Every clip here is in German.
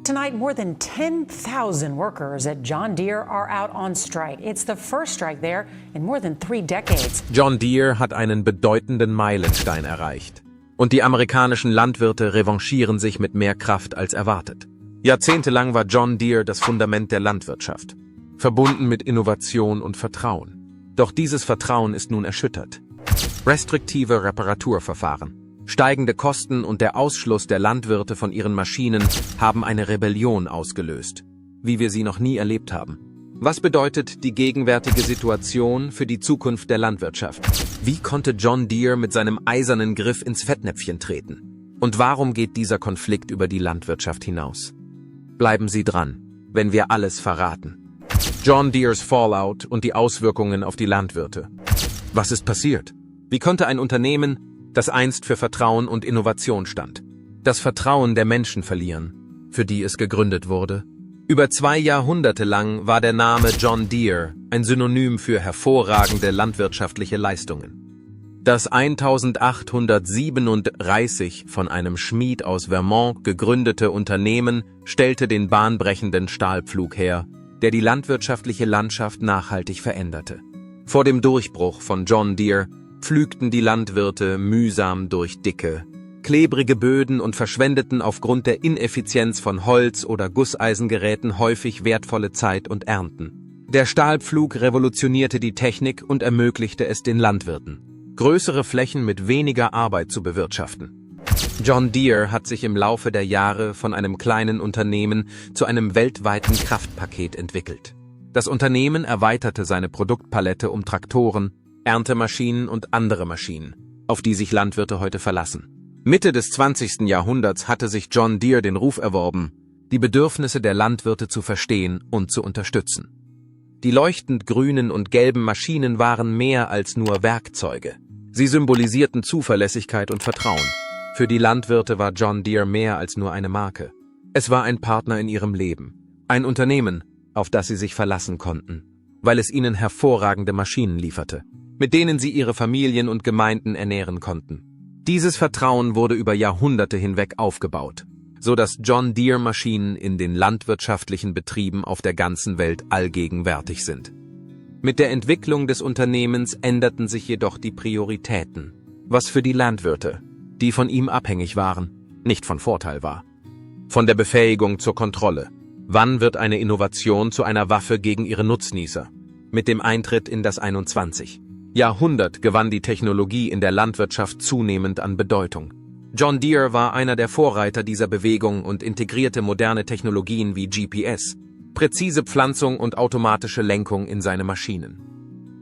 Tonight, more than 10,000 workers at John Deere are out on strike. It's the first strike there in more than 3 decades. John Deere hat einen bedeutenden Meilenstein erreicht. Und die amerikanischen Landwirte revanchieren sich mit mehr Kraft als erwartet. Jahrzehntelang war John Deere das Fundament der Landwirtschaft, verbunden mit Innovation und Vertrauen. Doch dieses Vertrauen ist nun erschüttert. Restriktive Reparaturverfahren, steigende Kosten und der Ausschluss der Landwirte von ihren Maschinen haben eine Rebellion ausgelöst, wie wir sie noch nie erlebt haben. Was bedeutet die gegenwärtige Situation für die Zukunft der Landwirtschaft? Wie konnte John Deere mit seinem eisernen Griff ins Fettnäpfchen treten? Und warum geht dieser Konflikt über die Landwirtschaft hinaus? Bleiben Sie dran, wenn wir alles verraten. John Deeres Fallout und die Auswirkungen auf die Landwirte. Was ist passiert? Wie konnte ein Unternehmen, das einst für Vertrauen und Innovation stand, das Vertrauen der Menschen verlieren, für die es gegründet wurde? Über 2 Jahrhunderte lang war der Name John Deere ein Synonym für hervorragende landwirtschaftliche Leistungen. Das 1837 von einem Schmied aus Vermont gegründete Unternehmen stellte den bahnbrechenden Stahlpflug her, der die landwirtschaftliche Landschaft nachhaltig veränderte. Vor dem Durchbruch von John Deere pflügten die Landwirte mühsam durch dicke, klebrige Böden und verschwendeten aufgrund der Ineffizienz von Holz- oder Gusseisengeräten häufig wertvolle Zeit und Ernten. Der Stahlpflug revolutionierte die Technik und ermöglichte es den Landwirten, größere Flächen mit weniger Arbeit zu bewirtschaften. John Deere hat sich im Laufe der Jahre von einem kleinen Unternehmen zu einem weltweiten Kraftpaket entwickelt. Das Unternehmen erweiterte seine Produktpalette um Traktoren, Erntemaschinen und andere Maschinen, auf die sich Landwirte heute verlassen. Mitte des 20. Jahrhunderts hatte sich John Deere den Ruf erworben, die Bedürfnisse der Landwirte zu verstehen und zu unterstützen. Die leuchtend grünen und gelben Maschinen waren mehr als nur Werkzeuge. Sie symbolisierten Zuverlässigkeit und Vertrauen. Für die Landwirte war John Deere mehr als nur eine Marke. Es war ein Partner in ihrem Leben, ein Unternehmen, auf das sie sich verlassen konnten, weil es ihnen hervorragende Maschinen lieferte, mit denen sie ihre Familien und Gemeinden ernähren konnten. Dieses Vertrauen wurde über Jahrhunderte hinweg aufgebaut, so dass John Deere Maschinen in den landwirtschaftlichen Betrieben auf der ganzen Welt allgegenwärtig sind. Mit der Entwicklung des Unternehmens änderten sich jedoch die Prioritäten, was für die Landwirte, die von ihm abhängig waren, nicht von Vorteil war. Von der Befähigung zur Kontrolle. Wann wird eine Innovation zu einer Waffe gegen ihre Nutznießer? Mit dem Eintritt in das 21. Jahrhundert gewann die Technologie in der Landwirtschaft zunehmend an Bedeutung. John Deere war einer der Vorreiter dieser Bewegung und integrierte moderne Technologien wie GPS, präzise Pflanzung und automatische Lenkung in seine Maschinen.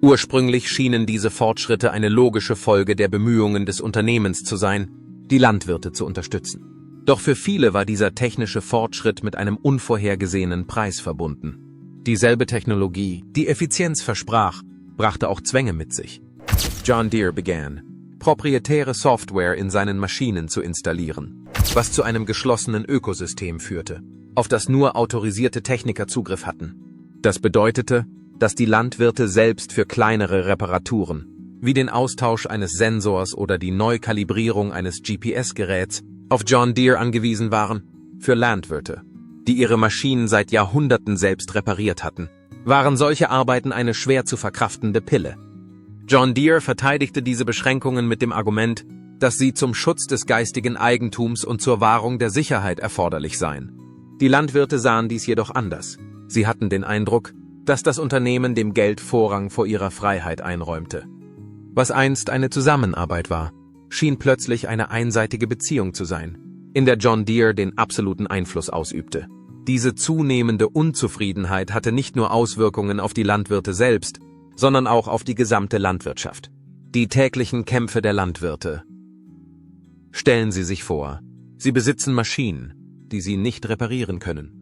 Ursprünglich schienen diese Fortschritte eine logische Folge der Bemühungen des Unternehmens zu sein, die Landwirte zu unterstützen. Doch für viele war dieser technische Fortschritt mit einem unvorhergesehenen Preis verbunden. Dieselbe Technologie, die Effizienz versprach, brachte auch Zwänge mit sich. John Deere begann, proprietäre Software in seinen Maschinen zu installieren, was zu einem geschlossenen Ökosystem führte, auf das nur autorisierte Techniker Zugriff hatten. Das bedeutete, dass die Landwirte selbst für kleinere Reparaturen, wie den Austausch eines Sensors oder die Neukalibrierung eines GPS-Geräts, auf John Deere angewiesen waren. Für Landwirte, die ihre Maschinen seit Jahrhunderten selbst repariert hatten, waren solche Arbeiten eine schwer zu verkraftende Pille. John Deere verteidigte diese Beschränkungen mit dem Argument, dass sie zum Schutz des geistigen Eigentums und zur Wahrung der Sicherheit erforderlich seien. Die Landwirte sahen dies jedoch anders. Sie hatten den Eindruck, dass das Unternehmen dem Geld Vorrang vor ihrer Freiheit einräumte. Was einst eine Zusammenarbeit war, schien plötzlich eine einseitige Beziehung zu sein, in der John Deere den absoluten Einfluss ausübte. Diese zunehmende Unzufriedenheit hatte nicht nur Auswirkungen auf die Landwirte selbst, sondern auch auf die gesamte Landwirtschaft. Die täglichen Kämpfe der Landwirte. Stellen Sie sich vor, Sie besitzen Maschinen, die Sie nicht reparieren können.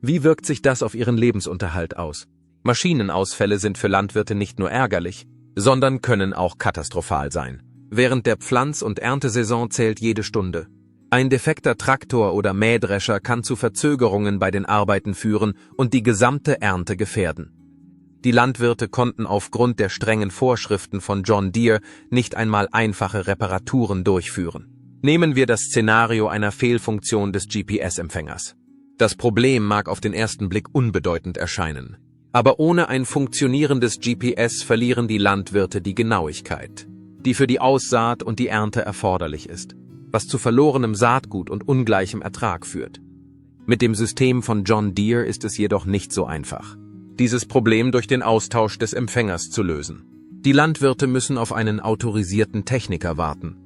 Wie wirkt sich das auf Ihren Lebensunterhalt aus? Maschinenausfälle sind für Landwirte nicht nur ärgerlich, sondern können auch katastrophal sein. Während der Pflanz- und Erntesaison zählt jede Stunde. Ein defekter Traktor oder Mähdrescher kann zu Verzögerungen bei den Arbeiten führen und die gesamte Ernte gefährden. Die Landwirte konnten aufgrund der strengen Vorschriften von John Deere nicht einmal einfache Reparaturen durchführen. Nehmen wir das Szenario einer Fehlfunktion des GPS-Empfängers. Das Problem mag auf den ersten Blick unbedeutend erscheinen. Aber ohne ein funktionierendes GPS verlieren die Landwirte die Genauigkeit, die für die Aussaat und die Ernte erforderlich ist, was zu verlorenem Saatgut und ungleichem Ertrag führt. Mit dem System von John Deere ist es jedoch nicht so einfach, dieses Problem durch den Austausch des Empfängers zu lösen. Die Landwirte müssen auf einen autorisierten Techniker warten,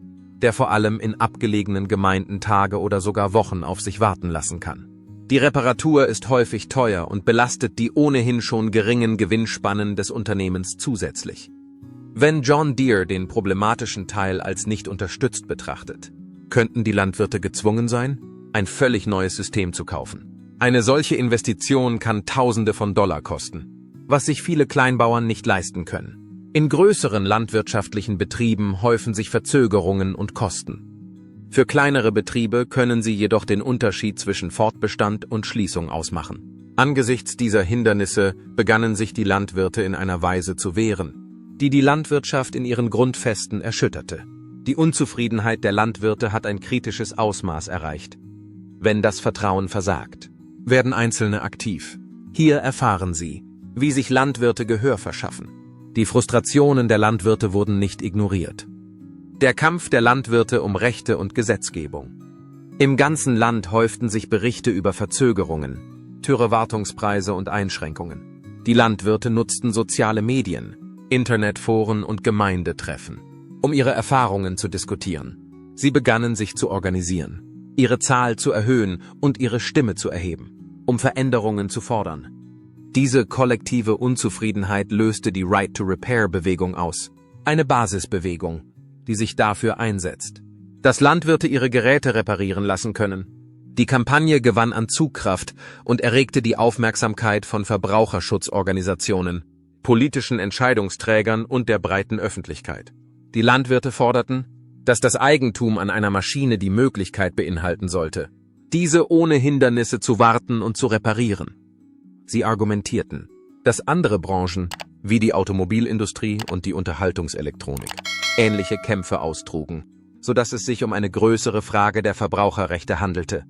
der vor allem in abgelegenen Gemeinden Tage oder sogar Wochen auf sich warten lassen kann. Die Reparatur ist häufig teuer und belastet die ohnehin schon geringen Gewinnspannen des Unternehmens zusätzlich. Wenn John Deere den problematischen Teil als nicht unterstützt betrachtet, könnten die Landwirte gezwungen sein, ein völlig neues System zu kaufen. Eine solche Investition kann Tausende von Dollar kosten, was sich viele Kleinbauern nicht leisten können. In größeren landwirtschaftlichen Betrieben häufen sich Verzögerungen und Kosten. Für kleinere Betriebe können sie jedoch den Unterschied zwischen Fortbestand und Schließung ausmachen. Angesichts dieser Hindernisse begannen sich die Landwirte in einer Weise zu wehren, die die Landwirtschaft in ihren Grundfesten erschütterte. Die Unzufriedenheit der Landwirte hat ein kritisches Ausmaß erreicht. Wenn das Vertrauen versagt, werden Einzelne aktiv. Hier erfahren Sie, wie sich Landwirte Gehör verschaffen. Die Frustrationen der Landwirte wurden nicht ignoriert. Der Kampf der Landwirte um Rechte und Gesetzgebung. Im ganzen Land häuften sich Berichte über Verzögerungen, teure Wartungspreise und Einschränkungen. Die Landwirte nutzten soziale Medien, Internetforen und Gemeindetreffen, um ihre Erfahrungen zu diskutieren. Sie begannen sich zu organisieren, ihre Zahl zu erhöhen und ihre Stimme zu erheben, um Veränderungen zu fordern. Diese kollektive Unzufriedenheit löste die Right-to-Repair-Bewegung aus, eine Basisbewegung, die sich dafür einsetzt, dass Landwirte ihre Geräte reparieren lassen können. Die Kampagne gewann an Zugkraft und erregte die Aufmerksamkeit von Verbraucherschutzorganisationen, politischen Entscheidungsträgern und der breiten Öffentlichkeit. Die Landwirte forderten, dass das Eigentum an einer Maschine die Möglichkeit beinhalten sollte, diese ohne Hindernisse zu warten und zu reparieren. Sie argumentierten, dass andere Branchen, wie die Automobilindustrie und die Unterhaltungselektronik, ähnliche Kämpfe austrugen, sodass es sich um eine größere Frage der Verbraucherrechte handelte.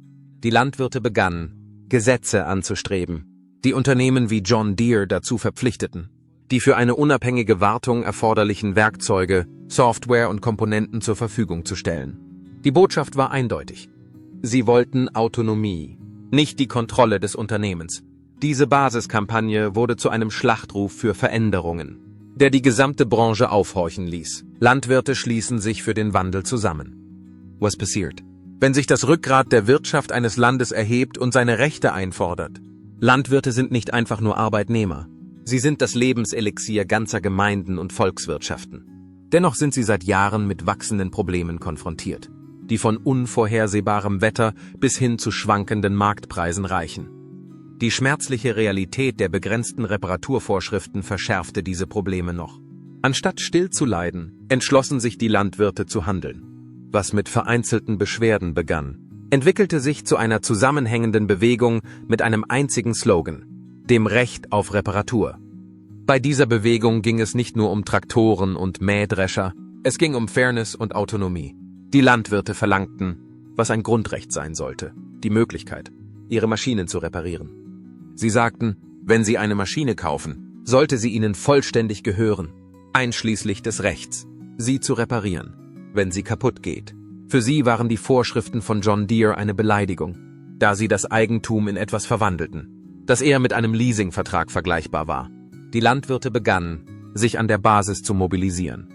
Die Landwirte begannen, Gesetze anzustreben, die Unternehmen wie John Deere dazu verpflichteten, die für eine unabhängige Wartung erforderlichen Werkzeuge, Software und Komponenten zur Verfügung zu stellen. Die Botschaft war eindeutig. Sie wollten Autonomie, nicht die Kontrolle des Unternehmens. Diese Basiskampagne wurde zu einem Schlachtruf für Veränderungen, der die gesamte Branche aufhorchen ließ. Landwirte schließen sich für den Wandel zusammen. Was passiert, wenn sich das Rückgrat der Wirtschaft eines Landes erhebt und seine Rechte einfordert? Landwirte sind nicht einfach nur Arbeitnehmer. Sie sind das Lebenselixier ganzer Gemeinden und Volkswirtschaften. Dennoch sind sie seit Jahren mit wachsenden Problemen konfrontiert, die von unvorhersehbarem Wetter bis hin zu schwankenden Marktpreisen reichen. Die schmerzliche Realität der begrenzten Reparaturvorschriften verschärfte diese Probleme noch. Anstatt still zu leiden, entschlossen sich die Landwirte zu handeln. Was mit vereinzelten Beschwerden begann, entwickelte sich zu einer zusammenhängenden Bewegung mit einem einzigen Slogan: dem Recht auf Reparatur. Bei dieser Bewegung ging es nicht nur um Traktoren und Mähdrescher, es ging um Fairness und Autonomie. Die Landwirte verlangten, was ein Grundrecht sein sollte, die Möglichkeit, ihre Maschinen zu reparieren. Sie sagten, wenn sie eine Maschine kaufen, sollte sie ihnen vollständig gehören, einschließlich des Rechts, sie zu reparieren, wenn sie kaputt geht. Für sie waren die Vorschriften von John Deere eine Beleidigung, da sie das Eigentum in etwas verwandelten, das eher mit einem Leasingvertrag vergleichbar war. Die Landwirte begannen, sich an der Basis zu mobilisieren.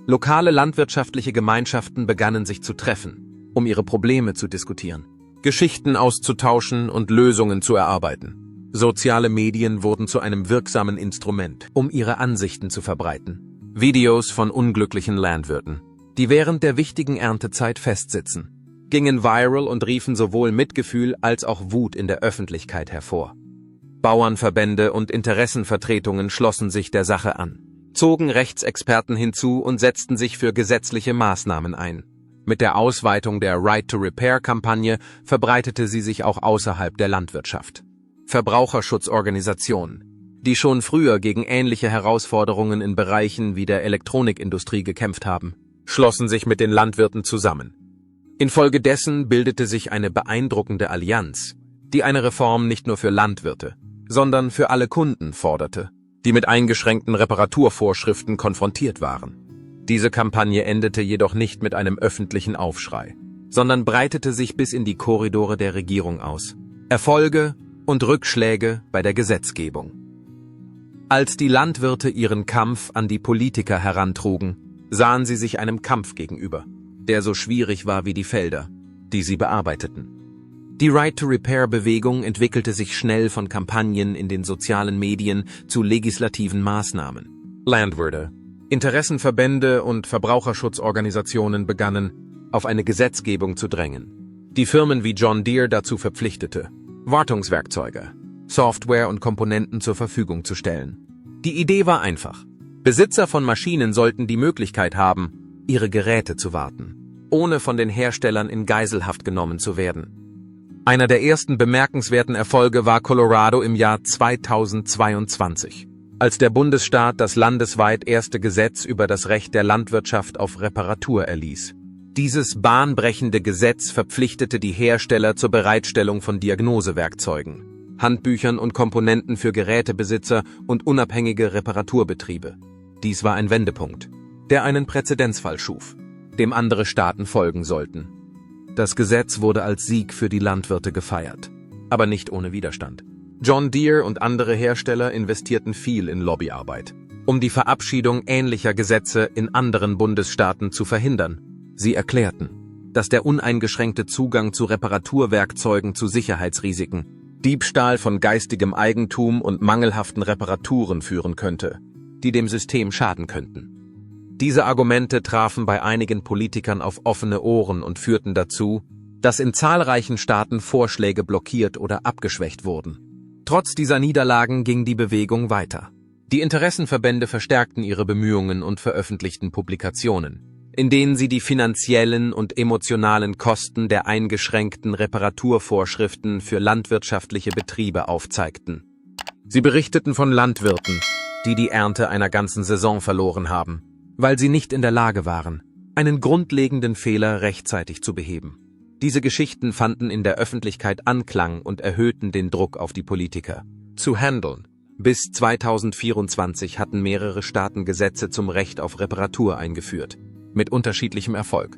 Lokale landwirtschaftliche Gemeinschaften begannen sich zu treffen, um ihre Probleme zu diskutieren, Geschichten auszutauschen und Lösungen zu erarbeiten. Soziale Medien wurden zu einem wirksamen Instrument, um ihre Ansichten zu verbreiten. Videos von unglücklichen Landwirten, die während der wichtigen Erntezeit festsitzen, gingen viral und riefen sowohl Mitgefühl als auch Wut in der Öffentlichkeit hervor. Bauernverbände und Interessenvertretungen schlossen sich der Sache an, zogen Rechtsexperten hinzu und setzten sich für gesetzliche Maßnahmen ein. Mit der Ausweitung der Right-to-Repair-Kampagne verbreitete sie sich auch außerhalb der Landwirtschaft. Verbraucherschutzorganisationen, die schon früher gegen ähnliche Herausforderungen in Bereichen wie der Elektronikindustrie gekämpft haben, schlossen sich mit den Landwirten zusammen. Infolgedessen bildete sich eine beeindruckende Allianz, die eine Reform nicht nur für Landwirte, sondern für alle Kunden forderte, die mit eingeschränkten Reparaturvorschriften konfrontiert waren. Diese Kampagne endete jedoch nicht mit einem öffentlichen Aufschrei, sondern breitete sich bis in die Korridore der Regierung aus. Erfolge und Rückschläge bei der Gesetzgebung. Als die Landwirte ihren Kampf an die Politiker herantrugen, sahen sie sich einem Kampf gegenüber, der so schwierig war wie die Felder, die sie bearbeiteten. Die Right-to-Repair-Bewegung entwickelte sich schnell von Kampagnen in den sozialen Medien zu legislativen Maßnahmen. Landwirte, Interessenverbände und Verbraucherschutzorganisationen begannen, auf eine Gesetzgebung zu drängen, die Firmen wie John Deere dazu verpflichtete, Wartungswerkzeuge, Software und Komponenten zur Verfügung zu stellen. Die Idee war einfach. Besitzer von Maschinen sollten die Möglichkeit haben, ihre Geräte zu warten, ohne von den Herstellern in Geiselhaft genommen zu werden. Einer der ersten bemerkenswerten Erfolge war Colorado im Jahr 2022, als der Bundesstaat das landesweit erste Gesetz über das Recht der Landwirtschaft auf Reparatur erließ. Dieses bahnbrechende Gesetz verpflichtete die Hersteller zur Bereitstellung von Diagnosewerkzeugen, Handbüchern und Komponenten für Gerätebesitzer und unabhängige Reparaturbetriebe. Dies war ein Wendepunkt, der einen Präzedenzfall schuf, dem andere Staaten folgen sollten. Das Gesetz wurde als Sieg für die Landwirte gefeiert, aber nicht ohne Widerstand. John Deere und andere Hersteller investierten viel in Lobbyarbeit, um die Verabschiedung ähnlicher Gesetze in anderen Bundesstaaten zu verhindern. Sie erklärten, dass der uneingeschränkte Zugang zu Reparaturwerkzeugen zu Sicherheitsrisiken, Diebstahl von geistigem Eigentum und mangelhaften Reparaturen führen könnte, die dem System schaden könnten. Diese Argumente trafen bei einigen Politikern auf offene Ohren und führten dazu, dass in zahlreichen Staaten Vorschläge blockiert oder abgeschwächt wurden. Trotz dieser Niederlagen ging die Bewegung weiter. Die Interessenverbände verstärkten ihre Bemühungen und veröffentlichten Publikationen, in denen sie die finanziellen und emotionalen Kosten der eingeschränkten Reparaturvorschriften für landwirtschaftliche Betriebe aufzeigten. Sie berichteten von Landwirten, die die Ernte einer ganzen Saison verloren haben, weil sie nicht in der Lage waren, einen grundlegenden Fehler rechtzeitig zu beheben. Diese Geschichten fanden in der Öffentlichkeit Anklang und erhöhten den Druck auf die Politiker, zu handeln. Bis 2024 hatten mehrere Staaten Gesetze zum Recht auf Reparatur eingeführt, mit unterschiedlichem Erfolg.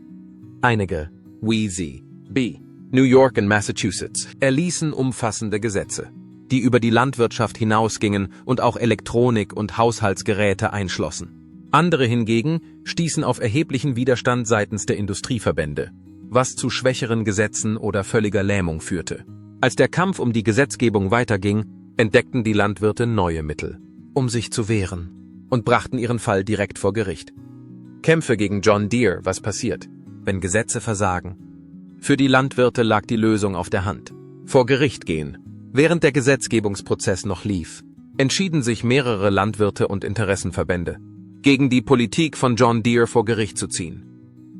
Einige, B, New York und Massachusetts, erließen umfassende Gesetze, die über die Landwirtschaft hinausgingen und auch Elektronik und Haushaltsgeräte einschlossen. Andere hingegen stießen auf erheblichen Widerstand seitens der Industrieverbände, was zu schwächeren Gesetzen oder völliger Lähmung führte. Als der Kampf um die Gesetzgebung weiterging, entdeckten die Landwirte neue Mittel, um sich zu wehren, und brachten ihren Fall direkt vor Gericht. Kämpfe gegen John Deere, was passiert, wenn Gesetze versagen? Für die Landwirte lag die Lösung auf der Hand. Vor Gericht gehen. Während der Gesetzgebungsprozess noch lief, entschieden sich mehrere Landwirte und Interessenverbände, gegen die Politik von John Deere vor Gericht zu ziehen.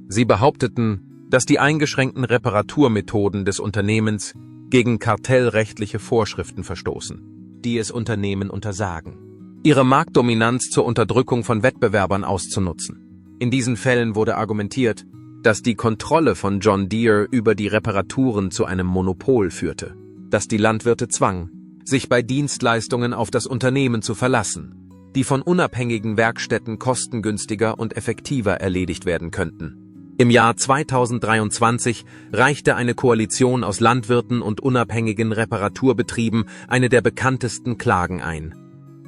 Sie behaupteten, dass die eingeschränkten Reparaturmethoden des Unternehmens gegen kartellrechtliche Vorschriften verstoßen, die es Unternehmen untersagen, ihre Marktdominanz zur Unterdrückung von Wettbewerbern auszunutzen. In diesen Fällen wurde argumentiert, dass die Kontrolle von John Deere über die Reparaturen zu einem Monopol führte, das die Landwirte zwang, sich bei Dienstleistungen auf das Unternehmen zu verlassen, die von unabhängigen Werkstätten kostengünstiger und effektiver erledigt werden könnten. Im Jahr 2023 reichte eine Koalition aus Landwirten und unabhängigen Reparaturbetrieben eine der bekanntesten Klagen ein.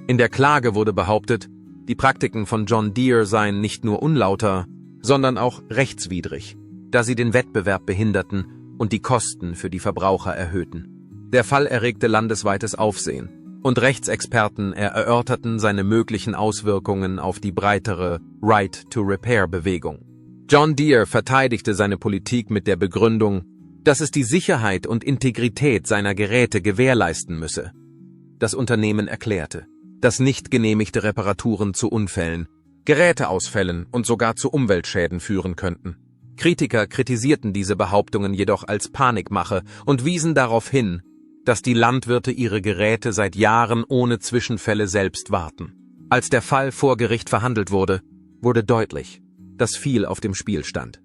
In der Klage wurde behauptet, die Praktiken von John Deere seien nicht nur unlauter, sondern auch rechtswidrig, da sie den Wettbewerb behinderten und die Kosten für die Verbraucher erhöhten. Der Fall erregte landesweites Aufsehen, und Rechtsexperten erörterten seine möglichen Auswirkungen auf die breitere Right-to-Repair-Bewegung. John Deere verteidigte seine Politik mit der Begründung, dass es die Sicherheit und Integrität seiner Geräte gewährleisten müsse. Das Unternehmen erklärte, dass nicht genehmigte Reparaturen zu Unfällen, Geräteausfällen und sogar zu Umweltschäden führen könnten. Kritiker kritisierten diese Behauptungen jedoch als Panikmache und wiesen darauf hin, dass die Landwirte ihre Geräte seit Jahren ohne Zwischenfälle selbst warten. Als der Fall vor Gericht verhandelt wurde, wurde deutlich, dass viel auf dem Spiel stand.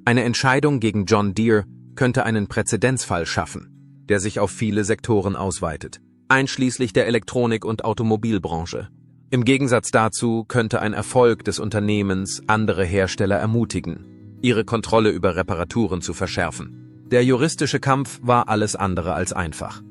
Eine Entscheidung gegen John Deere könnte einen Präzedenzfall schaffen, der sich auf viele Sektoren ausweitet, einschließlich der Elektronik- und Automobilbranche. Im Gegensatz dazu könnte ein Erfolg des Unternehmens andere Hersteller ermutigen, ihre Kontrolle über Reparaturen zu verschärfen. Der juristische Kampf war alles andere als einfach.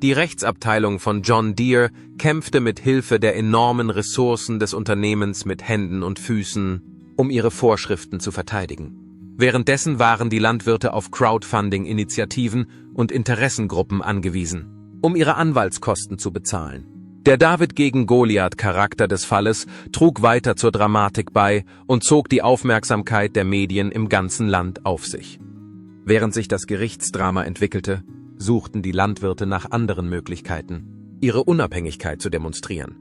Die Rechtsabteilung von John Deere kämpfte mit Hilfe der enormen Ressourcen des Unternehmens mit Händen und Füßen, um ihre Vorschriften zu verteidigen. Währenddessen waren die Landwirte auf Crowdfunding-Initiativen und Interessengruppen angewiesen, um ihre Anwaltskosten zu bezahlen. Der David-gegen-Goliath-Charakter des Falles trug weiter zur Dramatik bei und zog die Aufmerksamkeit der Medien im ganzen Land auf sich. Während sich das Gerichtsdrama entwickelte, suchten die Landwirte nach anderen Möglichkeiten, ihre Unabhängigkeit zu demonstrieren.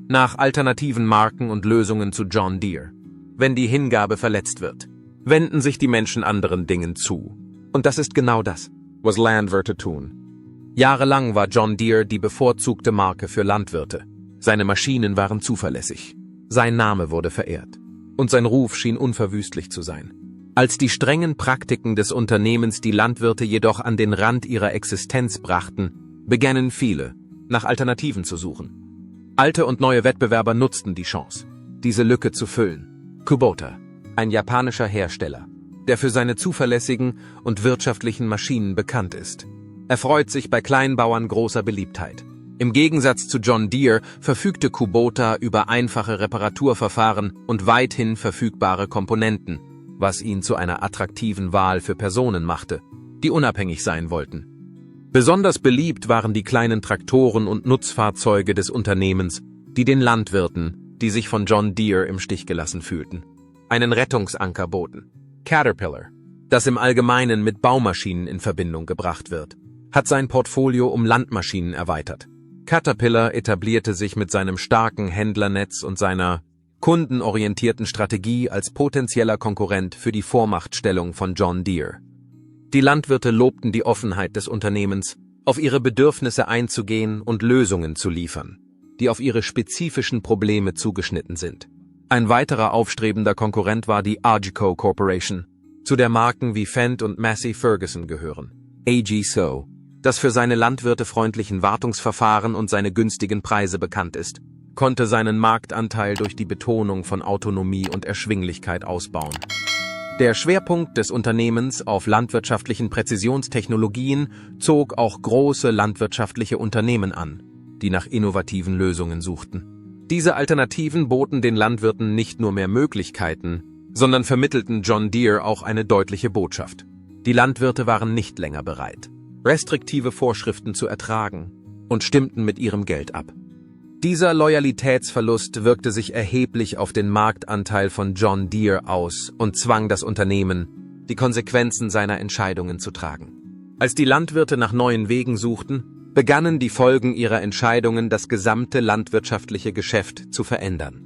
Nach alternativen Marken und Lösungen zu John Deere. Wenn die Hingabe verletzt wird, wenden sich die Menschen anderen Dingen zu. Und das ist genau das, was Landwirte tun. Jahrelang war John Deere die bevorzugte Marke für Landwirte. Seine Maschinen waren zuverlässig. Sein Name wurde verehrt. Und sein Ruf schien unverwüstlich zu sein. Als die strengen Praktiken des Unternehmens die Landwirte jedoch an den Rand ihrer Existenz brachten, begannen viele, nach Alternativen zu suchen. Alte und neue Wettbewerber nutzten die Chance, diese Lücke zu füllen. Kubota, ein japanischer Hersteller, der für seine zuverlässigen und wirtschaftlichen Maschinen bekannt ist, erfreut sich bei Kleinbauern großer Beliebtheit. Im Gegensatz zu John Deere verfügte Kubota über einfache Reparaturverfahren und weithin verfügbare Komponenten, was ihn zu einer attraktiven Wahl für Personen machte, die unabhängig sein wollten. Besonders beliebt waren die kleinen Traktoren und Nutzfahrzeuge des Unternehmens, die den Landwirten, die sich von John Deere im Stich gelassen fühlten, einen Rettungsanker boten. Caterpillar, das im Allgemeinen mit Baumaschinen in Verbindung gebracht wird, hat sein Portfolio um Landmaschinen erweitert. Caterpillar etablierte sich mit seinem starken Händlernetz und seiner kundenorientierten Strategie als potenzieller Konkurrent für die Vormachtstellung von John Deere. Die Landwirte lobten die Offenheit des Unternehmens, auf ihre Bedürfnisse einzugehen und Lösungen zu liefern, die auf ihre spezifischen Probleme zugeschnitten sind. Ein weiterer aufstrebender Konkurrent war die Agco Corporation, zu der Marken wie Fendt und Massey Ferguson gehören. AGCO, das für seine landwirtefreundlichen Wartungsverfahren und seine günstigen Preise bekannt ist, konnte seinen Marktanteil durch die Betonung von Autonomie und Erschwinglichkeit ausbauen. Der Schwerpunkt des Unternehmens auf landwirtschaftlichen Präzisionstechnologien zog auch große landwirtschaftliche Unternehmen an, die nach innovativen Lösungen suchten. Diese Alternativen boten den Landwirten nicht nur mehr Möglichkeiten, sondern vermittelten John Deere auch eine deutliche Botschaft. Die Landwirte waren nicht länger bereit, restriktive Vorschriften zu ertragen und stimmten mit ihrem Geld ab. Dieser Loyalitätsverlust wirkte sich erheblich auf den Marktanteil von John Deere aus und zwang das Unternehmen, die Konsequenzen seiner Entscheidungen zu tragen. Als die Landwirte nach neuen Wegen suchten, begannen die Folgen ihrer Entscheidungen das gesamte landwirtschaftliche Geschäft zu verändern.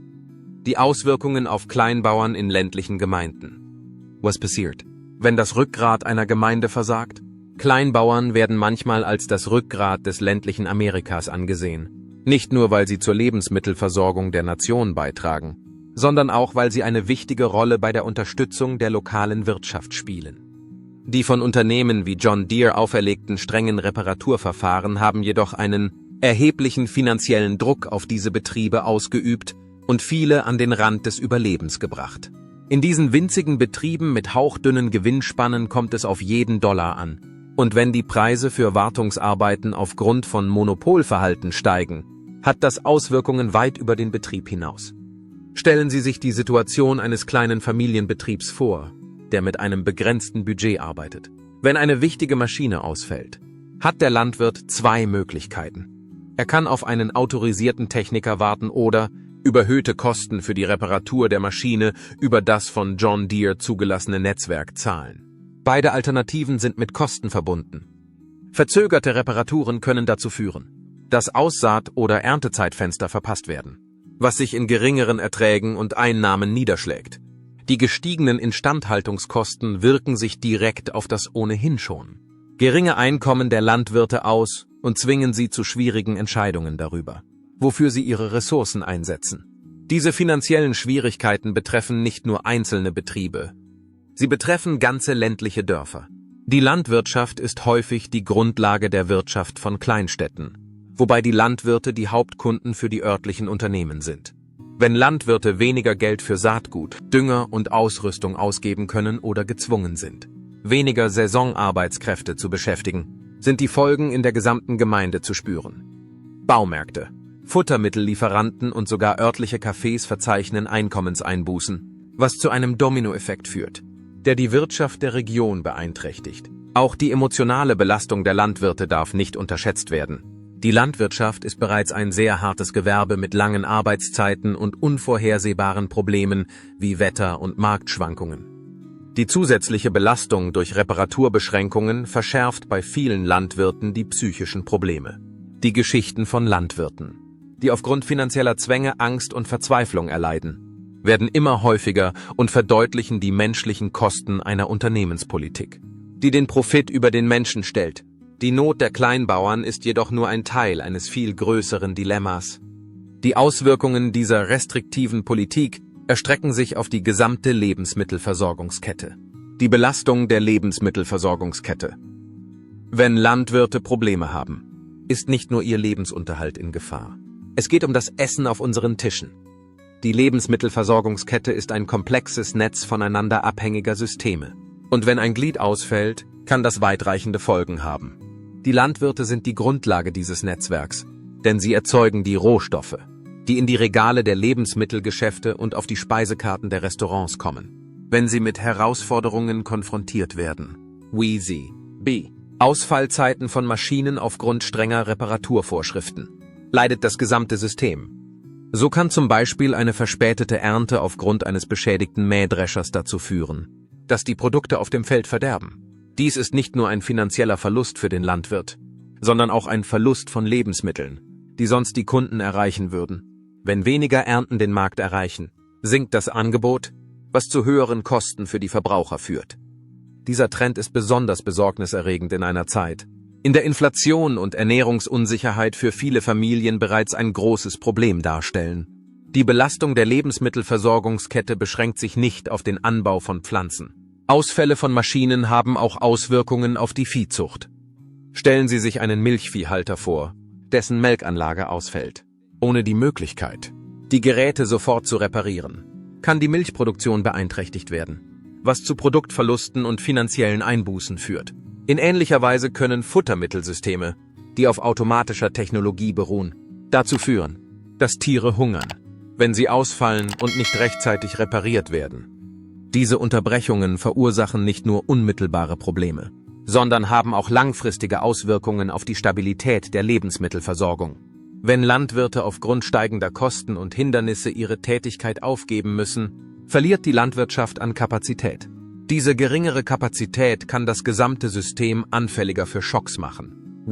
Die Auswirkungen auf Kleinbauern in ländlichen Gemeinden. Was passiert, wenn das Rückgrat einer Gemeinde versagt? Kleinbauern werden manchmal als das Rückgrat des ländlichen Amerikas angesehen. Nicht nur, weil sie zur Lebensmittelversorgung der Nation beitragen, sondern auch, weil sie eine wichtige Rolle bei der Unterstützung der lokalen Wirtschaft spielen. Die von Unternehmen wie John Deere auferlegten strengen Reparaturverfahren haben jedoch einen erheblichen finanziellen Druck auf diese Betriebe ausgeübt und viele an den Rand des Überlebens gebracht. In diesen winzigen Betrieben mit hauchdünnen Gewinnspannen kommt es auf jeden Dollar an. Und wenn die Preise für Wartungsarbeiten aufgrund von Monopolverhalten steigen, hat das Auswirkungen weit über den Betrieb hinaus. Stellen Sie sich die Situation eines kleinen Familienbetriebs vor, der mit einem begrenzten Budget arbeitet. Wenn eine wichtige Maschine ausfällt, hat der Landwirt zwei Möglichkeiten. Er kann auf einen autorisierten Techniker warten oder überhöhte Kosten für die Reparatur der Maschine über das von John Deere zugelassene Netzwerk zahlen. Beide Alternativen sind mit Kosten verbunden. Verzögerte Reparaturen können dazu führen, dass Aussaat- oder Erntezeitfenster verpasst werden, was sich in geringeren Erträgen und Einnahmen niederschlägt. Die gestiegenen Instandhaltungskosten wirken sich direkt auf das ohnehin schon geringe Einkommen der Landwirte aus und zwingen sie zu schwierigen Entscheidungen darüber, wofür sie ihre Ressourcen einsetzen. Diese finanziellen Schwierigkeiten betreffen nicht nur einzelne Betriebe, sie betreffen ganze ländliche Dörfer. Die Landwirtschaft ist häufig die Grundlage der Wirtschaft von Kleinstädten, wobei die Landwirte die Hauptkunden für die örtlichen Unternehmen sind. Wenn Landwirte weniger Geld für Saatgut, Dünger und Ausrüstung ausgeben können oder gezwungen sind, weniger Saisonarbeitskräfte zu beschäftigen, sind die Folgen in der gesamten Gemeinde zu spüren. Baumärkte, Futtermittellieferanten und sogar örtliche Cafés verzeichnen Einkommenseinbußen, was zu einem Dominoeffekt führt, der die Wirtschaft der Region beeinträchtigt. Auch die emotionale Belastung der Landwirte darf nicht unterschätzt werden. Die Landwirtschaft ist bereits ein sehr hartes Gewerbe mit langen Arbeitszeiten und unvorhersehbaren Problemen wie Wetter- und Marktschwankungen. Die zusätzliche Belastung durch Reparaturbeschränkungen verschärft bei vielen Landwirten die psychischen Probleme. Die Geschichten von Landwirten, die aufgrund finanzieller Zwänge Angst und Verzweiflung erleiden, werden immer häufiger und verdeutlichen die menschlichen Kosten einer Unternehmenspolitik, die den Profit über den Menschen stellt. Die Not der Kleinbauern ist jedoch nur ein Teil eines viel größeren Dilemmas. Die Auswirkungen dieser restriktiven Politik erstrecken sich auf die gesamte Lebensmittelversorgungskette. Die Belastung der Lebensmittelversorgungskette. Wenn Landwirte Probleme haben, ist nicht nur ihr Lebensunterhalt in Gefahr. Es geht um das Essen auf unseren Tischen. Die Lebensmittelversorgungskette ist ein komplexes Netz voneinander abhängiger Systeme. Und wenn ein Glied ausfällt, kann das weitreichende Folgen haben. Die Landwirte sind die Grundlage dieses Netzwerks, denn sie erzeugen die Rohstoffe, die in die Regale der Lebensmittelgeschäfte und auf die Speisekarten der Restaurants kommen. Wenn sie mit Herausforderungen konfrontiert werden, wie Ausfallzeiten von Maschinen aufgrund strenger Reparaturvorschriften, leidet das gesamte System. So kann zum Beispiel eine verspätete Ernte aufgrund eines beschädigten Mähdreschers dazu führen, dass die Produkte auf dem Feld verderben. Dies ist nicht nur ein finanzieller Verlust für den Landwirt, sondern auch ein Verlust von Lebensmitteln, die sonst die Kunden erreichen würden. Wenn weniger Ernten den Markt erreichen, sinkt das Angebot, was zu höheren Kosten für die Verbraucher führt. Dieser Trend ist besonders besorgniserregend in einer Zeit, in der Inflation und Ernährungsunsicherheit für viele Familien bereits ein großes Problem darstellen. Die Belastung der Lebensmittelversorgungskette beschränkt sich nicht auf den Anbau von Pflanzen. Ausfälle von Maschinen haben auch Auswirkungen auf die Viehzucht. Stellen Sie sich einen Milchviehhalter vor, dessen Melkanlage ausfällt. Ohne die Möglichkeit, die Geräte sofort zu reparieren, kann die Milchproduktion beeinträchtigt werden, was zu Produktverlusten und finanziellen Einbußen führt. In ähnlicher Weise können Futtermittelsysteme, die auf automatischer Technologie beruhen, dazu führen, dass Tiere hungern, wenn sie ausfallen und nicht rechtzeitig repariert werden. Diese Unterbrechungen verursachen nicht nur unmittelbare Probleme, sondern haben auch langfristige Auswirkungen auf die Stabilität der Lebensmittelversorgung. Wenn Landwirte aufgrund steigender Kosten und Hindernisse ihre Tätigkeit aufgeben müssen, verliert die Landwirtschaft an Kapazität. Diese geringere Kapazität kann das gesamte System anfälliger für Schocks machen.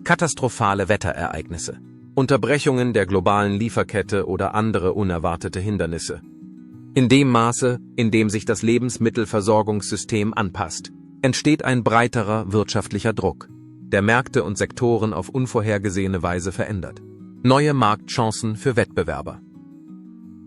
Katastrophale Wetterereignisse, Unterbrechungen der globalen Lieferkette oder andere unerwartete Hindernisse. In dem Maße, in dem sich das Lebensmittelversorgungssystem anpasst, entsteht ein breiterer wirtschaftlicher Druck, der Märkte und Sektoren auf unvorhergesehene Weise verändert. Neue Marktchancen für Wettbewerber.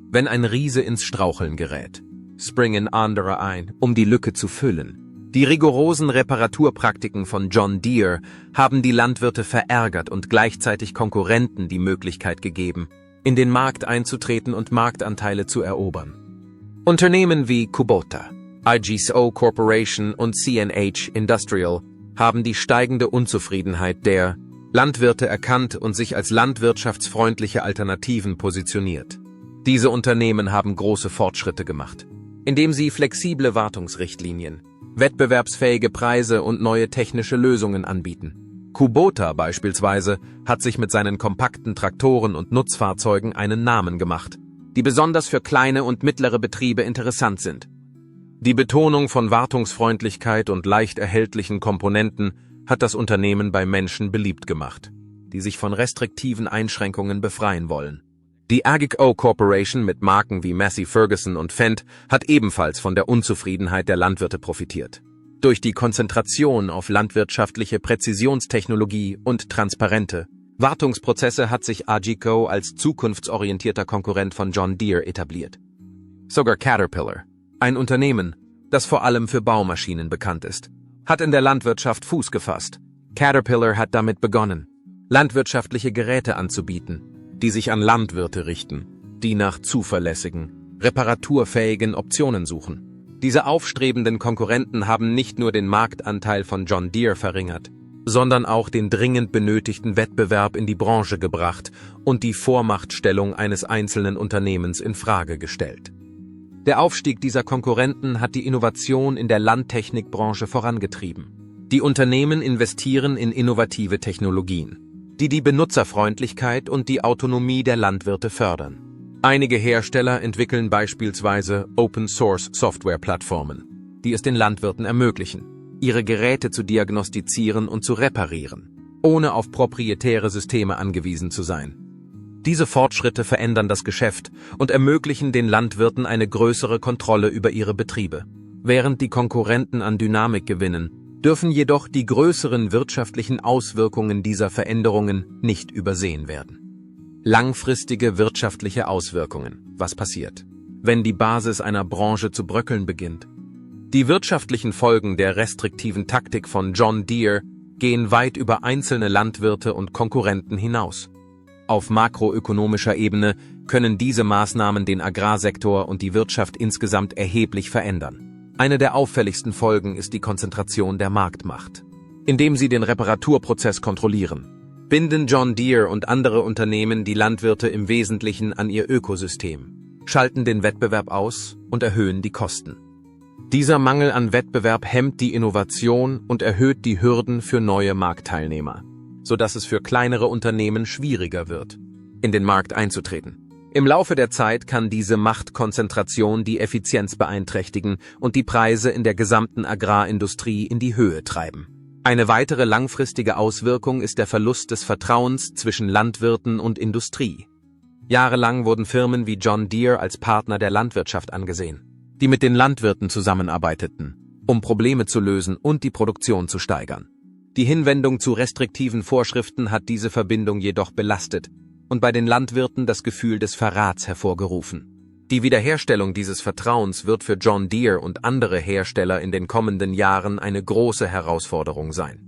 Wenn ein Riese ins Straucheln gerät, springen andere ein, um die Lücke zu füllen. Die rigorosen Reparaturpraktiken von John Deere haben die Landwirte verärgert und gleichzeitig Konkurrenten die Möglichkeit gegeben, in den Markt einzutreten und Marktanteile zu erobern. Unternehmen wie Kubota, IGSO Corporation und CNH Industrial haben die steigende Unzufriedenheit der Landwirte erkannt und sich als landwirtschaftsfreundliche Alternativen positioniert. Diese Unternehmen haben große Fortschritte gemacht, indem sie flexible Wartungsrichtlinien, wettbewerbsfähige Preise und neue technische Lösungen anbieten. Kubota beispielsweise hat sich mit seinen kompakten Traktoren und Nutzfahrzeugen einen Namen gemacht, die besonders für kleine und mittlere Betriebe interessant sind. Die Betonung von Wartungsfreundlichkeit und leicht erhältlichen Komponenten hat das Unternehmen bei Menschen beliebt gemacht, die sich von restriktiven Einschränkungen befreien wollen. Die IGSO Corporation mit Marken wie Massey Ferguson und Fendt hat ebenfalls von der Unzufriedenheit der Landwirte profitiert. Durch die Konzentration auf landwirtschaftliche Präzisionstechnologie und transparente Wartungsprozesse hat sich IGSO als zukunftsorientierter Konkurrent von John Deere etabliert. Sogar Caterpillar, ein Unternehmen, das vor allem für Baumaschinen bekannt ist, hat in der Landwirtschaft Fuß gefasst. Caterpillar hat damit begonnen, landwirtschaftliche Geräte anzubieten, die sich an Landwirte richten, die nach zuverlässigen, reparaturfähigen Optionen suchen. Diese aufstrebenden Konkurrenten haben nicht nur den Marktanteil von John Deere verringert, sondern auch den dringend benötigten Wettbewerb in die Branche gebracht und die Vormachtstellung eines einzelnen Unternehmens in Frage gestellt. Der Aufstieg dieser Konkurrenten hat die Innovation in der Landtechnikbranche vorangetrieben. Die Unternehmen investieren in innovative Technologien, die die Benutzerfreundlichkeit und die Autonomie der Landwirte fördern. Einige Hersteller entwickeln beispielsweise Open-Source-Software-Plattformen, die es den Landwirten ermöglichen, ihre Geräte zu diagnostizieren und zu reparieren, ohne auf proprietäre Systeme angewiesen zu sein. Diese Fortschritte verändern das Geschäft und ermöglichen den Landwirten eine größere Kontrolle über ihre Betriebe. Während die Konkurrenten an Dynamik gewinnen, dürfen jedoch die größeren wirtschaftlichen Auswirkungen dieser Veränderungen nicht übersehen werden. Langfristige wirtschaftliche Auswirkungen. Was passiert, wenn die Basis einer Branche zu bröckeln beginnt? Die wirtschaftlichen Folgen der restriktiven Taktik von John Deere gehen weit über einzelne Landwirte und Konkurrenten hinaus. Auf makroökonomischer Ebene können diese Maßnahmen den Agrarsektor und die Wirtschaft insgesamt erheblich verändern. Eine der auffälligsten Folgen ist die Konzentration der Marktmacht. Indem sie den Reparaturprozess kontrollieren, binden John Deere und andere Unternehmen die Landwirte im Wesentlichen an ihr Ökosystem, schalten den Wettbewerb aus und erhöhen die Kosten. Dieser Mangel an Wettbewerb hemmt die Innovation und erhöht die Hürden für neue Marktteilnehmer, sodass es für kleinere Unternehmen schwieriger wird, in den Markt einzutreten. Im Laufe der Zeit kann diese Machtkonzentration die Effizienz beeinträchtigen und die Preise in der gesamten Agrarindustrie in die Höhe treiben. Eine weitere langfristige Auswirkung ist der Verlust des Vertrauens zwischen Landwirten und Industrie. Jahrelang wurden Firmen wie John Deere als Partner der Landwirtschaft angesehen, die mit den Landwirten zusammenarbeiteten, um Probleme zu lösen und die Produktion zu steigern. Die Hinwendung zu restriktiven Vorschriften hat diese Verbindung jedoch belastet und bei den Landwirten das Gefühl des Verrats hervorgerufen. Die Wiederherstellung dieses Vertrauens wird für John Deere und andere Hersteller in den kommenden Jahren eine große Herausforderung sein.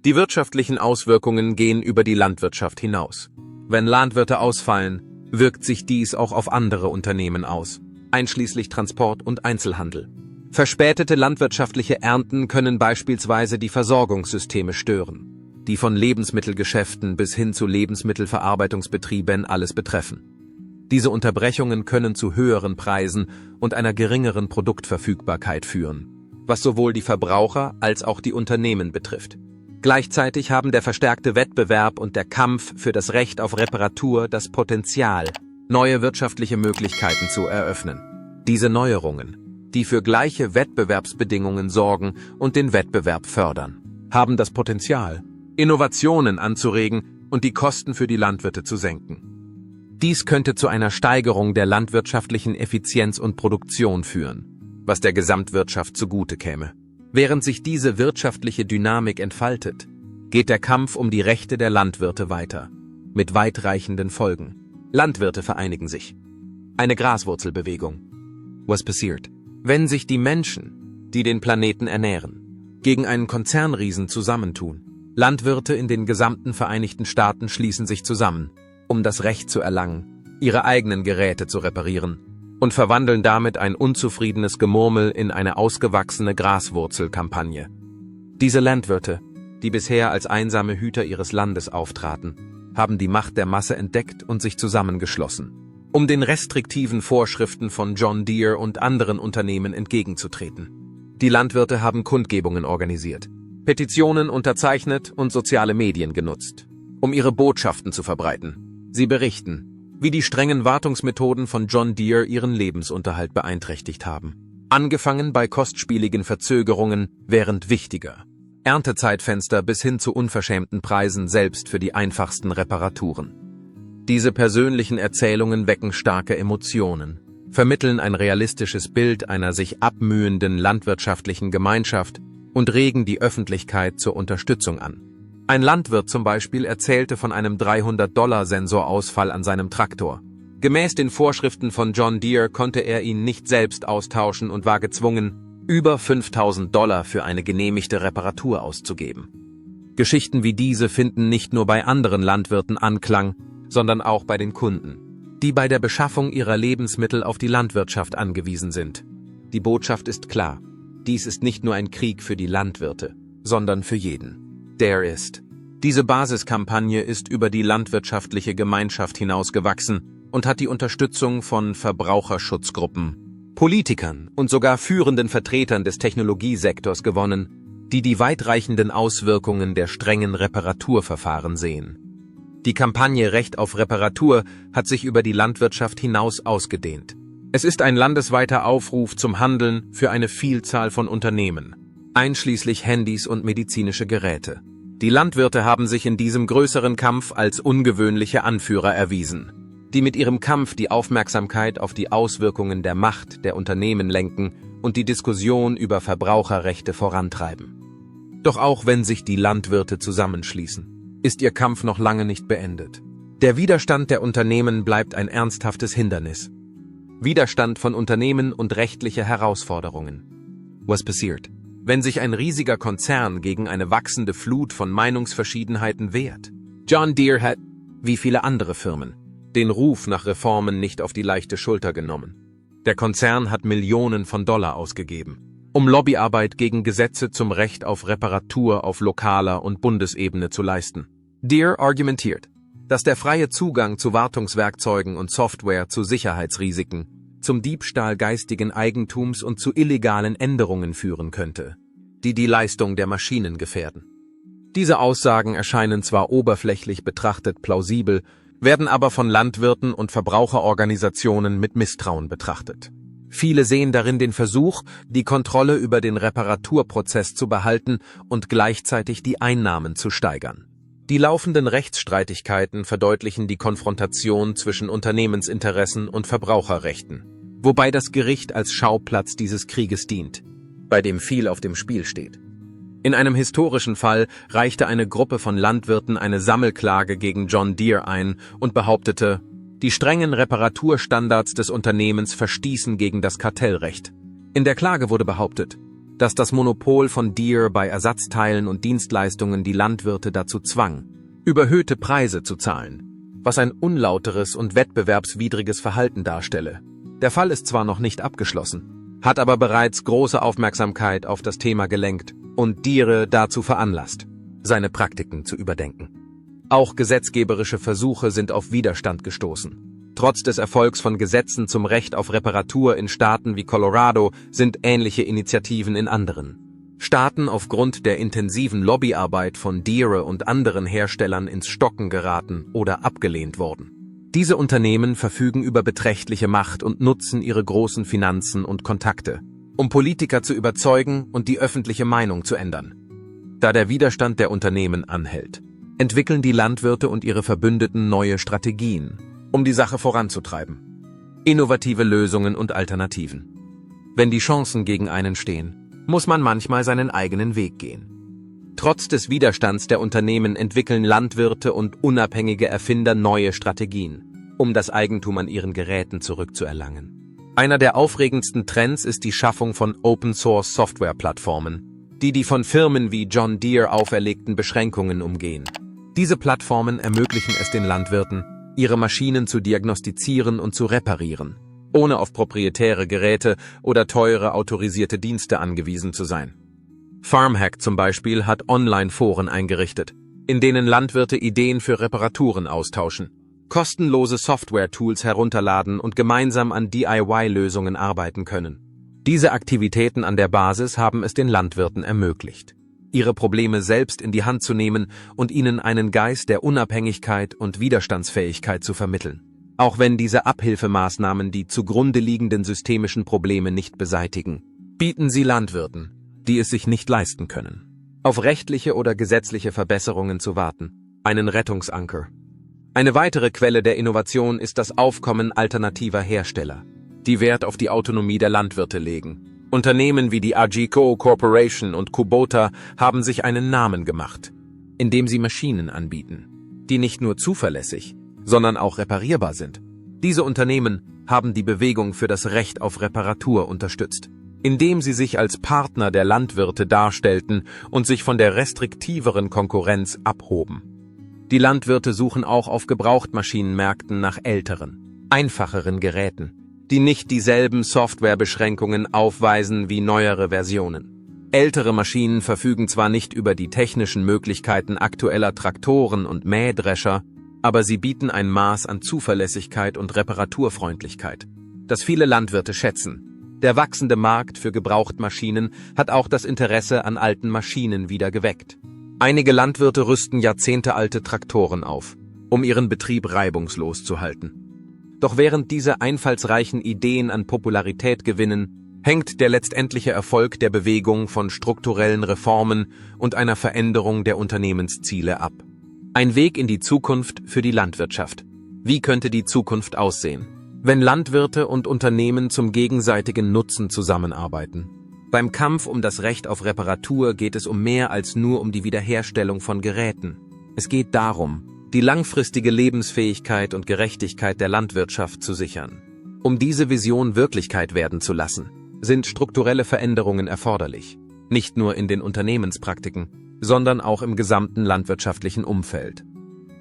Die wirtschaftlichen Auswirkungen gehen über die Landwirtschaft hinaus. Wenn Landwirte ausfallen, wirkt sich dies auch auf andere Unternehmen aus, einschließlich Transport und Einzelhandel. Verspätete landwirtschaftliche Ernten können beispielsweise die Versorgungssysteme stören, die von Lebensmittelgeschäften bis hin zu Lebensmittelverarbeitungsbetrieben alles betreffen. Diese Unterbrechungen können zu höheren Preisen und einer geringeren Produktverfügbarkeit führen, was sowohl die Verbraucher als auch die Unternehmen betrifft. Gleichzeitig haben der verstärkte Wettbewerb und der Kampf für das Recht auf Reparatur das Potenzial, neue wirtschaftliche Möglichkeiten zu eröffnen. Diese Neuerungen, die für gleiche Wettbewerbsbedingungen sorgen und den Wettbewerb fördern, haben das Potenzial, Innovationen anzuregen und die Kosten für die Landwirte zu senken. Dies könnte zu einer Steigerung der landwirtschaftlichen Effizienz und Produktion führen, was der Gesamtwirtschaft zugute käme. Während sich diese wirtschaftliche Dynamik entfaltet, geht der Kampf um die Rechte der Landwirte weiter, mit weitreichenden Folgen. Landwirte vereinigen sich. Eine Graswurzelbewegung. Was passiert, wenn sich die Menschen, die den Planeten ernähren, gegen einen Konzernriesen zusammentun? Landwirte in den gesamten Vereinigten Staaten schließen sich zusammen, um das Recht zu erlangen, ihre eigenen Geräte zu reparieren, und verwandeln damit ein unzufriedenes Gemurmel in eine ausgewachsene Graswurzelkampagne. Diese Landwirte, die bisher als einsame Hüter ihres Landes auftraten, haben die Macht der Masse entdeckt und sich zusammengeschlossen, um den restriktiven Vorschriften von John Deere und anderen Unternehmen entgegenzutreten. Die Landwirte haben Kundgebungen organisiert, Petitionen unterzeichnet und soziale Medien genutzt, um ihre Botschaften zu verbreiten. Sie berichten, wie die strengen Wartungsmethoden von John Deere ihren Lebensunterhalt beeinträchtigt haben. Angefangen bei kostspieligen Verzögerungen während wichtiger Erntezeitfenster bis hin zu unverschämten Preisen selbst für die einfachsten Reparaturen. Diese persönlichen Erzählungen wecken starke Emotionen, vermitteln ein realistisches Bild einer sich abmühenden landwirtschaftlichen Gemeinschaft und regen die Öffentlichkeit zur Unterstützung an. Ein Landwirt zum Beispiel erzählte von einem $300-Sensorausfall an seinem Traktor. Gemäß den Vorschriften von John Deere konnte er ihn nicht selbst austauschen und war gezwungen, über $5.000 für eine genehmigte Reparatur auszugeben. Geschichten wie diese finden nicht nur bei anderen Landwirten Anklang, sondern auch bei den Kunden, die bei der Beschaffung ihrer Lebensmittel auf die Landwirtschaft angewiesen sind. Die Botschaft ist klar: Dies ist nicht nur ein Krieg für die Landwirte, sondern für jeden, der ist. Diese Basiskampagne ist über die landwirtschaftliche Gemeinschaft hinausgewachsen und hat die Unterstützung von Verbraucherschutzgruppen, Politikern und sogar führenden Vertretern des Technologiesektors gewonnen, die die weitreichenden Auswirkungen der strengen Reparaturverfahren sehen. Die Kampagne Recht auf Reparatur hat sich über die Landwirtschaft hinaus ausgedehnt. Es ist ein landesweiter Aufruf zum Handeln für eine Vielzahl von Unternehmen, einschließlich Handys und medizinische Geräte. Die Landwirte haben sich in diesem größeren Kampf als ungewöhnliche Anführer erwiesen, die mit ihrem Kampf die Aufmerksamkeit auf die Auswirkungen der Macht der Unternehmen lenken und die Diskussion über Verbraucherrechte vorantreiben. Doch auch wenn sich die Landwirte zusammenschließen, ist ihr Kampf noch lange nicht beendet. Der Widerstand der Unternehmen bleibt ein ernsthaftes Hindernis. Widerstand von Unternehmen und rechtliche Herausforderungen. Was passiert, wenn sich ein riesiger Konzern gegen eine wachsende Flut von Meinungsverschiedenheiten wehrt? John Deere hat, wie viele andere Firmen, den Ruf nach Reformen nicht auf die leichte Schulter genommen. Der Konzern hat Millionen von Dollar ausgegeben, um Lobbyarbeit gegen Gesetze zum Recht auf Reparatur auf lokaler und Bundesebene zu leisten. Deere argumentiert, dass der freie Zugang zu Wartungswerkzeugen und Software zu Sicherheitsrisiken, zum Diebstahl geistigen Eigentums und zu illegalen Änderungen führen könnte, die die Leistung der Maschinen gefährden. Diese Aussagen erscheinen zwar oberflächlich betrachtet plausibel, werden aber von Landwirten und Verbraucherorganisationen mit Misstrauen betrachtet. Viele sehen darin den Versuch, die Kontrolle über den Reparaturprozess zu behalten und gleichzeitig die Einnahmen zu steigern. Die laufenden Rechtsstreitigkeiten verdeutlichen die Konfrontation zwischen Unternehmensinteressen und Verbraucherrechten, wobei das Gericht als Schauplatz dieses Krieges dient, bei dem viel auf dem Spiel steht. In einem historischen Fall reichte eine Gruppe von Landwirten eine Sammelklage gegen John Deere ein und behauptete, die strengen Reparaturstandards des Unternehmens verstießen gegen das Kartellrecht. In der Klage wurde behauptet, dass das Monopol von Deere bei Ersatzteilen und Dienstleistungen die Landwirte dazu zwang, überhöhte Preise zu zahlen, was ein unlauteres und wettbewerbswidriges Verhalten darstelle. Der Fall ist zwar noch nicht abgeschlossen, hat aber bereits große Aufmerksamkeit auf das Thema gelenkt und Deere dazu veranlasst, seine Praktiken zu überdenken. Auch gesetzgeberische Versuche sind auf Widerstand gestoßen. Trotz des Erfolgs von Gesetzen zum Recht auf Reparatur in Staaten wie Colorado sind ähnliche Initiativen in anderen Staaten aufgrund der intensiven Lobbyarbeit von Deere und anderen Herstellern ins Stocken geraten oder abgelehnt worden. Diese Unternehmen verfügen über beträchtliche Macht und nutzen ihre großen Finanzen und Kontakte, um Politiker zu überzeugen und die öffentliche Meinung zu ändern. Da der Widerstand der Unternehmen anhält, entwickeln die Landwirte und ihre Verbündeten neue Strategien, um die Sache voranzutreiben. Innovative Lösungen und Alternativen. Wenn die Chancen gegen einen stehen, muss man manchmal seinen eigenen Weg gehen. Trotz des Widerstands der Unternehmen entwickeln Landwirte und unabhängige Erfinder neue Strategien, um das Eigentum an ihren Geräten zurückzuerlangen. Einer der aufregendsten Trends ist die Schaffung von Open-Source-Software-Plattformen, die von Firmen wie John Deere auferlegten Beschränkungen umgehen. Diese Plattformen ermöglichen es den Landwirten, ihre Maschinen zu diagnostizieren und zu reparieren, ohne auf proprietäre Geräte oder teure autorisierte Dienste angewiesen zu sein. FarmHack zum Beispiel hat Online-Foren eingerichtet, in denen Landwirte Ideen für Reparaturen austauschen, kostenlose Software-Tools herunterladen und gemeinsam an DIY-Lösungen arbeiten können. Diese Aktivitäten an der Basis haben es den Landwirten ermöglicht, ihre Probleme selbst in die Hand zu nehmen und ihnen einen Geist der Unabhängigkeit und Widerstandsfähigkeit zu vermitteln. Auch wenn diese Abhilfemaßnahmen die zugrunde liegenden systemischen Probleme nicht beseitigen, bieten sie Landwirten, die es sich nicht leisten können, auf rechtliche oder gesetzliche Verbesserungen zu warten, einen Rettungsanker. Eine weitere Quelle der Innovation ist das Aufkommen alternativer Hersteller, die Wert auf die Autonomie der Landwirte legen. Unternehmen wie die Agco Corporation und Kubota haben sich einen Namen gemacht, indem sie Maschinen anbieten, die nicht nur zuverlässig, sondern auch reparierbar sind. Diese Unternehmen haben die Bewegung für das Recht auf Reparatur unterstützt, indem sie sich als Partner der Landwirte darstellten und sich von der restriktiveren Konkurrenz abhoben. Die Landwirte suchen auch auf Gebrauchtmaschinenmärkten nach älteren, einfacheren Geräten, die nicht dieselben Softwarebeschränkungen aufweisen wie neuere Versionen. Ältere Maschinen verfügen zwar nicht über die technischen Möglichkeiten aktueller Traktoren und Mähdrescher, aber sie bieten ein Maß an Zuverlässigkeit und Reparaturfreundlichkeit, das viele Landwirte schätzen. Der wachsende Markt für Gebrauchtmaschinen hat auch das Interesse an alten Maschinen wieder geweckt. Einige Landwirte rüsten jahrzehntealte Traktoren auf, um ihren Betrieb reibungslos zu halten. Doch während diese einfallsreichen Ideen an Popularität gewinnen, hängt der letztendliche Erfolg der Bewegung von strukturellen Reformen und einer Veränderung der Unternehmensziele ab. Ein Weg in die Zukunft für die Landwirtschaft. Wie könnte die Zukunft aussehen, wenn Landwirte und Unternehmen zum gegenseitigen Nutzen zusammenarbeiten? Beim Kampf um das Recht auf Reparatur geht es um mehr als nur um die Wiederherstellung von Geräten. Es geht darum, die langfristige Lebensfähigkeit und Gerechtigkeit der Landwirtschaft zu sichern. Um diese Vision Wirklichkeit werden zu lassen, sind strukturelle Veränderungen erforderlich, nicht nur in den Unternehmenspraktiken, sondern auch im gesamten landwirtschaftlichen Umfeld.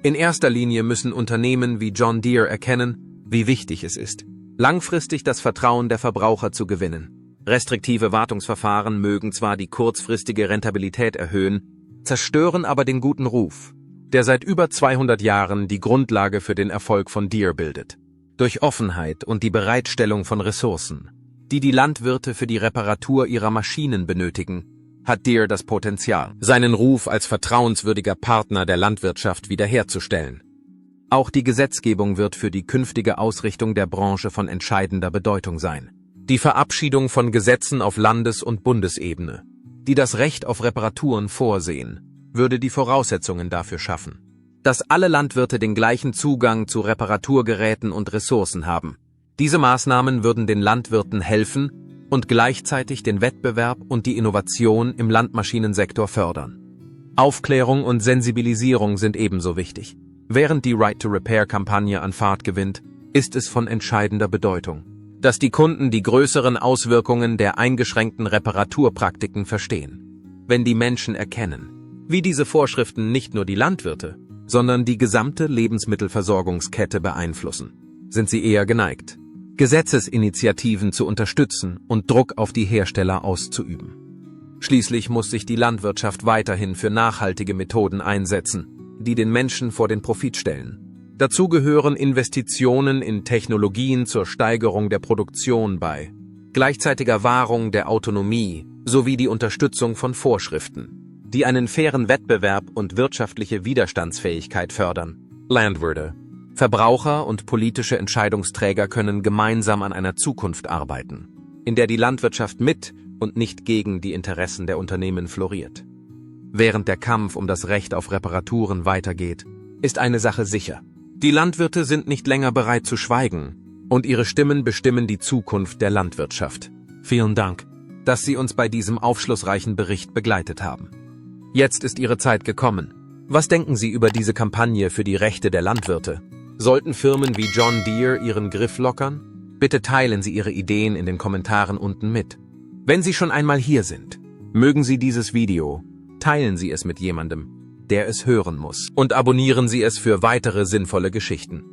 In erster Linie müssen Unternehmen wie John Deere erkennen, wie wichtig es ist, langfristig das Vertrauen der Verbraucher zu gewinnen. Restriktive Wartungsverfahren mögen zwar die kurzfristige Rentabilität erhöhen, zerstören aber den guten Ruf, der seit über 200 Jahren die Grundlage für den Erfolg von Deere bildet. Durch Offenheit und die Bereitstellung von Ressourcen, die die Landwirte für die Reparatur ihrer Maschinen benötigen, hat Deere das Potenzial, seinen Ruf als vertrauenswürdiger Partner der Landwirtschaft wiederherzustellen. Auch die Gesetzgebung wird für die künftige Ausrichtung der Branche von entscheidender Bedeutung sein. Die Verabschiedung von Gesetzen auf Landes- und Bundesebene, die das Recht auf Reparaturen vorsehen, würde die Voraussetzungen dafür schaffen, dass alle Landwirte den gleichen Zugang zu Reparaturgeräten und Ressourcen haben. Diese Maßnahmen würden den Landwirten helfen und gleichzeitig den Wettbewerb und die Innovation im Landmaschinensektor fördern. Aufklärung und Sensibilisierung sind ebenso wichtig. Während die Right-to-Repair-Kampagne an Fahrt gewinnt, ist es von entscheidender Bedeutung, dass die Kunden die größeren Auswirkungen der eingeschränkten Reparaturpraktiken verstehen. Wenn die Menschen erkennen, wie diese Vorschriften nicht nur die Landwirte, sondern die gesamte Lebensmittelversorgungskette beeinflussen, sind sie eher geneigt, Gesetzesinitiativen zu unterstützen und Druck auf die Hersteller auszuüben. Schließlich muss sich die Landwirtschaft weiterhin für nachhaltige Methoden einsetzen, die den Menschen vor den Profit stellen. Dazu gehören Investitionen in Technologien zur Steigerung der Produktion bei, gleichzeitiger Wahrung der Autonomie sowie die Unterstützung von Vorschriften, die einen fairen Wettbewerb und wirtschaftliche Widerstandsfähigkeit fördern. Landwirte, Verbraucher und politische Entscheidungsträger können gemeinsam an einer Zukunft arbeiten, in der die Landwirtschaft mit und nicht gegen die Interessen der Unternehmen floriert. Während der Kampf um das Recht auf Reparaturen weitergeht, ist eine Sache sicher. Die Landwirte sind nicht länger bereit zu schweigen und ihre Stimmen bestimmen die Zukunft der Landwirtschaft. Vielen Dank, dass Sie uns bei diesem aufschlussreichen Bericht begleitet haben. Jetzt ist Ihre Zeit gekommen. Was denken Sie über diese Kampagne für die Rechte der Landwirte? Sollten Firmen wie John Deere ihren Griff lockern? Bitte teilen Sie Ihre Ideen in den Kommentaren unten mit. Wenn Sie schon einmal hier sind, mögen Sie dieses Video, teilen Sie es mit jemandem, der es hören muss, und abonnieren Sie es für weitere sinnvolle Geschichten.